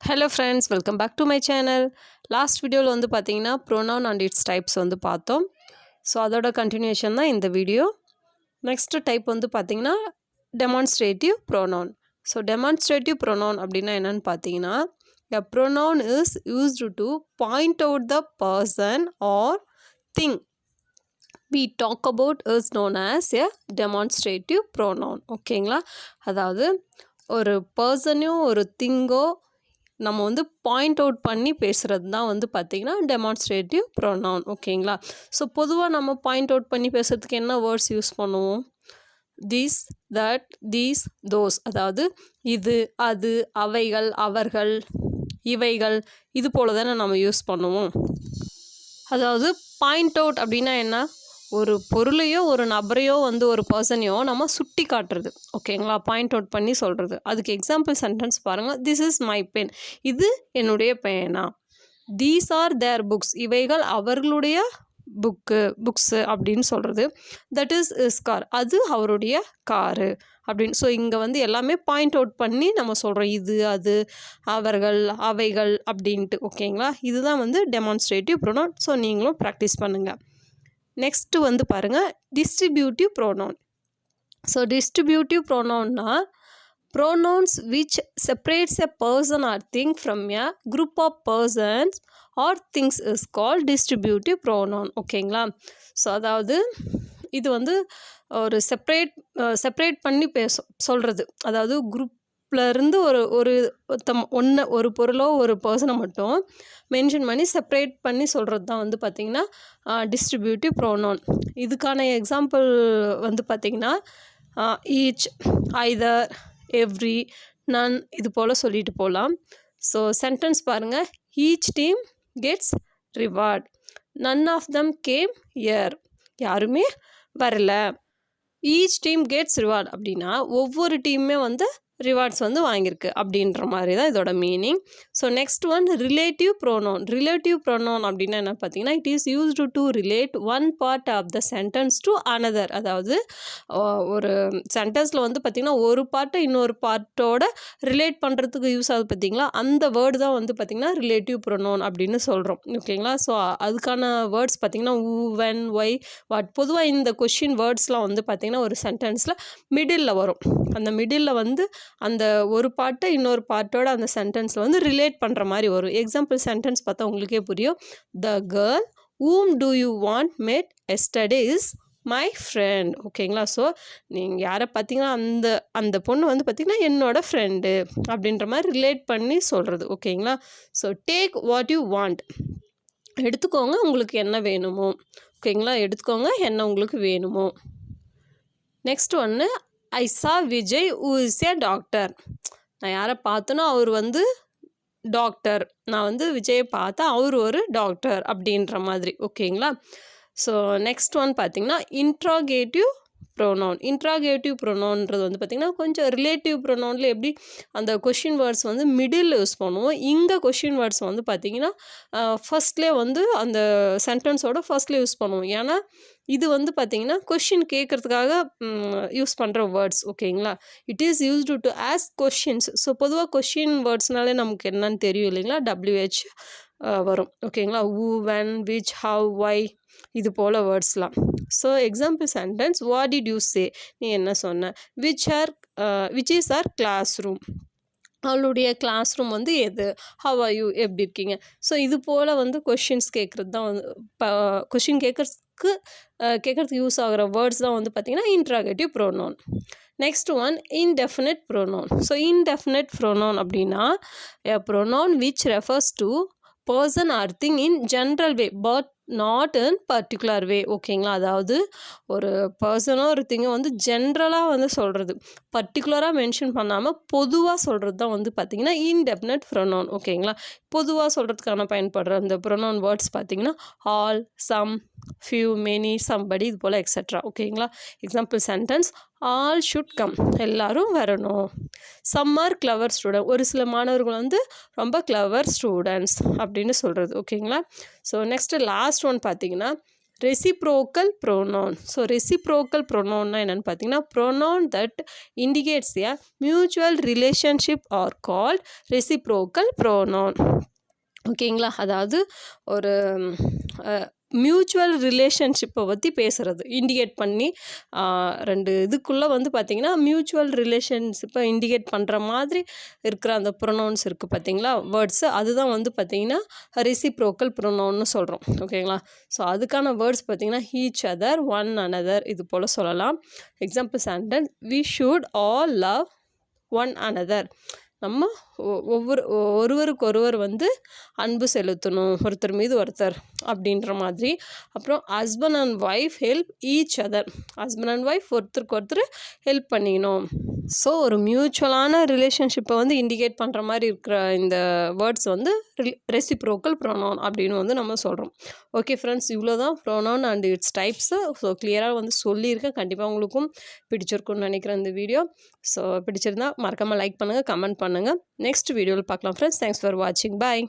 Hello friends, welcome back to my channel. Last video வந்து பார்த்தீங்கன்னா pronoun and its types வந்து பார்த்தோம். So அதோட கண்டினியூஷன் தான் இந்த வீடியோ. நெக்ஸ்ட் டைப் வந்து பார்த்தீங்கன்னா demonstrative pronoun. So demonstrative pronoun அப்படின்னா என்னன்னு பார்த்தீங்கன்னா a pronoun is used to point out the person or thing we talk about is known as a demonstrative pronoun. ஓகேங்களா, அதாவது ஒரு பர்சனையோ ஒரு திங்கோ நம்ம வந்து பாயிண்ட் அவுட் பண்ணி பேசுகிறது தான் வந்து பார்த்திங்கன்னா டெமான்ஸ்ட்ரேட்டிவ் ப்ரோனவுன். ஓகேங்களா, ஸோ பொதுவாக நம்ம பாயிண்ட் அவுட் பண்ணி பேசுகிறதுக்கு என்ன வேர்ட்ஸ் யூஸ் பண்ணுவோம்? திஸ், தட், தீஸ், தோஸ், அதாவது இது, அது, அவைகள், அவர்கள், இவைகள், இது போல் தானே நம்ம யூஸ் பண்ணுவோம். அதாவது பாயிண்ட் அவுட் அப்படின்னா என்ன? ஒரு பொருளையோ ஒரு நபரையோ வந்து ஒரு பர்சனையோ நம்ம சுட்டி காட்டுறது. ஓகேங்களா, பாயிண்ட் அவுட் பண்ணி சொல்கிறது. அதுக்கு எக்ஸாம்பிள் சென்டென்ஸ் பாருங்கள். திஸ் இஸ் மை பென், இது என்னுடைய பேனா. தீஸ் ஆர் தேர் புக்ஸ், இவைகள் அவர்களுடைய புக்ஸு அப்படின்னு சொல்கிறது. தட் இஸ் இஸ் கார், அது அவருடைய காரு அப்படின்னு. ஸோ இங்கே வந்து எல்லாமே பாயிண்ட் அவுட் பண்ணி நம்ம சொல்கிறோம், இது, அது, அவர்கள், அவைகள் அப்படின்ட்டு. ஓகேங்களா, இதுதான் வந்து டெமான்ஸ்ட்ரேட்டிவ் ப்ரோனவுன். ஸோ நீங்களும் ப்ராக்டிஸ் பண்ணுங்கள். நெக்ஸ்ட்டு வந்து பாருங்கள் டிஸ்ட்ரிபியூட்டிவ் ப்ரோனவுன். ஸோ டிஸ்ட்ரிபியூட்டிவ் ப்ரோனவுன்னா pronouns which separates a person or thing from a group of persons or things is called distributive pronoun. ஓகேங்களா, ஸோ அதாவது இது வந்து ஒரு செப்பரேட் பண்ணி சொல்கிறது. அதாவது குரூப்லேருந்து ஒரு பொருளோ ஒரு பர்சனை மட்டும் மென்ஷன் பண்ணி செப்பரேட் பண்ணி சொல்கிறது தான் வந்து பார்த்திங்கன்னா டிஸ்ட்ரிபியூட்டிவ் ப்ரோனவுன். இதுக்கான எக்ஸாம்பிள் வந்து பார்த்திங்கன்னா ஈச், ஐதர், எவ்ரி, நன், இது போல் சொல்லிட்டு போகலாம். ஸோ சென்டென்ஸ் பாருங்கள். Each team gets reward, none of them came here, யாருமே வரல. ஈச் டீம் கெட்ஸ் ரிவார்ட் அப்படின்னா ஒவ்வொரு டீமுமே வந்து ரிவார்ட்ஸ் வந்து வாங்கியிருக்கு அப்படின்ற மாதிரி தான் இதோட meaning. So next one relative pronoun. Relative pronoun அப்படின்னா என்ன பார்த்தீங்கன்னா it is used to relate one part of the sentence to another. அதாவது ஒரு சென்டென்ஸில் வந்து பார்த்திங்கன்னா ஒரு பார்ட்டை இன்னொரு பார்ட்டோட ரிலேட் பண்ணுறதுக்கு யூஸ் ஆகுது பார்த்திங்களா, அந்த வேர்டு தான் வந்து பார்த்திங்கன்னா ரிலேட்டிவ் ப்ரோனவுன் அப்படின்னு சொல்கிறோம். ஓகேங்களா, ஸோ அதுக்கான வேர்ட்ஸ் பார்த்திங்கன்னா ஊ, வென், ஒய், வாட். பொதுவாக இந்த கொஷின் வேர்ட்ஸ்லாம் வந்து பார்த்திங்கன்னா ஒரு சென்டென்ஸில் மிடில் வரும். அந்த மிடில் வந்து அந்த ஒரு பார்ட்டை இன்னொரு பார்ட்டோட அந்த சென்டென்ஸில் வந்து ரிலேட் பண்ணுற மாதிரி வரும். எக்ஸாம்பிள் சென்டென்ஸ் பார்த்தா உங்களுக்கே புரியும். The girl whom do you want met yesterday is my friend. ஓகேங்களா, ஸோ நீங்கள் யாரை பார்த்தீங்கன்னா அந்த பொண்ணு வந்து பார்த்திங்கன்னா என்னோடய ஃப்ரெண்டு அப்படின்ற மாதிரி ரிலேட் பண்ணி சொல்கிறது. ஓகேங்களா, so take what you want, எடுத்துக்கோங்க உங்களுக்கு என்ன வேணுமோ. ஓகேங்களா, எடுத்துக்கோங்க என்ன உங்களுக்கு வேணுமோ. நெக்ஸ்ட் ஒன்று ஐ சா Vijay who is a doctor. நான் யாரை பார்த்தனோ அவர் வந்து டாக்டர். நான் வந்து விஜயை பார்த்தா அவர் ஒரு டாக்டர் அப்படின்ற மாதிரி. ஓகேங்களா, ஸோ நெக்ஸ்ட் ஒன் பார்த்திங்கன்னா இன்ட்ராகேட்டிவ் ப்ரோனவுன். இன்ட்ராகேட்டிவ் ப்ரோனவுன்றது வந்து பார்த்திங்கன்னா கொஞ்சம் ரிலேட்டிவ் ப்ரோனவுனில் எப்படி அந்த கொஷின் வேர்ட்ஸ் வந்து மிடில் யூஸ் பண்ணுவோம், இங்கே கொஷின் வேர்ட்ஸ் வந்து பார்த்திங்கன்னா ஃபஸ்ட்லேயே வந்து அந்த சென்டென்ஸோட ஃபஸ்ட்லேயே யூஸ் பண்ணுவோம். ஏன்னா இது வந்து பார்த்திங்கன்னா கொஷின் கேட்குறதுக்காக யூஸ் பண்ணுற வேர்ட்ஸ். ஓகேங்களா, it is used to ask questions. So பொதுவாக கொஷின் வேர்ட்ஸ்னாலே நமக்கு என்னன்னு தெரியும் இல்லைங்களா, WH வரும். ஓகேங்களா, who, when, which, how, why, இது போல் வேர்ட்ஸ்லாம். So example sentence what did you say, நீ என்ன சொன்ன. Which is her classroom, அவளுடைய கிளாஸ் ரூம் வந்து எது. ஹவ் ஆர் யூ, எப்படி இருக்கீங்க. ஸோ இது போல் வந்து கொஷின்ஸ் கேட்குறது தான் வந்து கொஷின் கேட்குறதுக்கு யூஸ் ஆகிற வேர்ட்ஸ் தான் வந்து பார்த்திங்கன்னா interrogative pronoun. Next one indefinite pronoun. So indefinite pronoun அப்படின்னா a pronoun which refers to person or thing in general way but not in particular way. ஓகேங்களா, அதாவது ஒரு பர்சனோ ஒரு திங்கோ வந்து ஜென்ரலாக வந்து சொல்கிறது, பர்டிகுலராக மென்ஷன் பண்ணாமல் பொதுவாக சொல்கிறது தான் வந்து பார்த்திங்கன்னா இன்டெஃபினிட் ப்ரோனவுன். ஓகேங்களா, பொதுவாக சொல்கிறதுக்கான பயன்படுற அந்த ப்ரோனவுன் வேர்ட்ஸ் பார்த்திங்கன்னா all, some, few, many, somebody, இது போல் எக்ஸெட்ரா. ஓகேங்களா, example sentence all should come, எல்லோரும் வரணும். சம் ஆர் கிளவர் ஸ்டூடெண்ட், ஒரு சில மாணவர்கள் வந்து ரொம்ப கிளவர் ஸ்டூடெண்ட்ஸ் அப்படின்னு சொல்கிறது. ஓகேங்களா, ஸோ நெக்ஸ்ட்டு லாஸ்ட் ஒன் பார்த்திங்கன்னா reciprocal pronoun. ஸோ reciprocal pronounனா என்னென்னு பார்த்தீங்கன்னா pronoun that indicates a mutual relationship are called reciprocal pronoun. ஓகேங்களா, அதாவது ஒரு மியூச்சுவல் ரிலேஷன்ஷிப்பை பற்றி பேசுகிறது இண்டிகேட் பண்ணி ரெண்டு இதுக்குள்ளே வந்து பார்த்திங்கன்னா மியூச்சுவல் ரிலேஷன்ஷிப்பை இண்டிகேட் பண்ணுற மாதிரி இருக்கிற அந்த ப்ரொனவுன்ஸ் இருக்குது பார்த்திங்களா வேர்ட்ஸு, அதுதான் வந்து பார்த்திங்கன்னா ரெசிப்ரோக்கல் ப்ரொனவுன்னு சொல்கிறோம். ஓகேங்களா, ஸோ அதுக்கான வேர்ட்ஸ் பார்த்திங்கன்னா ஈச் அதர், ஒன் அனதர், இது போல் சொல்லலாம். Example sentence, we should all love one another. நம்ம ஒருவருக்கு ஒருவர் வந்து அன்பு செலுத்தணும், ஒருத்தர் மீது ஒருத்தர் அப்படின்ற மாதிரி. அப்புறம் husband and wife help each other. Husband and wife ஒருத்தருக்கு ஒருத்தர் ஹெல்ப் பண்ணிக்கணும். ஸோ ஒரு மியூச்சுவலான ரிலேஷன்ஷிப்பை வந்து இண்டிகேட் பண்ணுற மாதிரி இருக்கிற இந்த வேர்ட்ஸ் வந்து ரெசிப்ரோக்கல் ப்ரொனவுன் அப்படின்னு வந்து நம்ம சொல்கிறோம். ஓகே ஃப்ரெண்ட்ஸ், இவ்வளோ தான் pronoun and it's types. So கிளியராக வந்து சொல்லியிருக்கேன். கண்டிப்பாக உங்களுக்கும் பிடிச்சிருக்குன்னு நினைக்கிறேன் இந்த வீடியோ. ஸோ பிடிச்சிருந்தா மறக்காமல் லைக் பண்ணுங்கள், கமெண்ட் பண்ணுங்கள். நெக்ஸ்ட் வீடியோவில் பார்க்கலாம் ஃப்ரெண்ட்ஸ். தேங்க்ஸ் ஃபார் வாட்சிங். பாய்.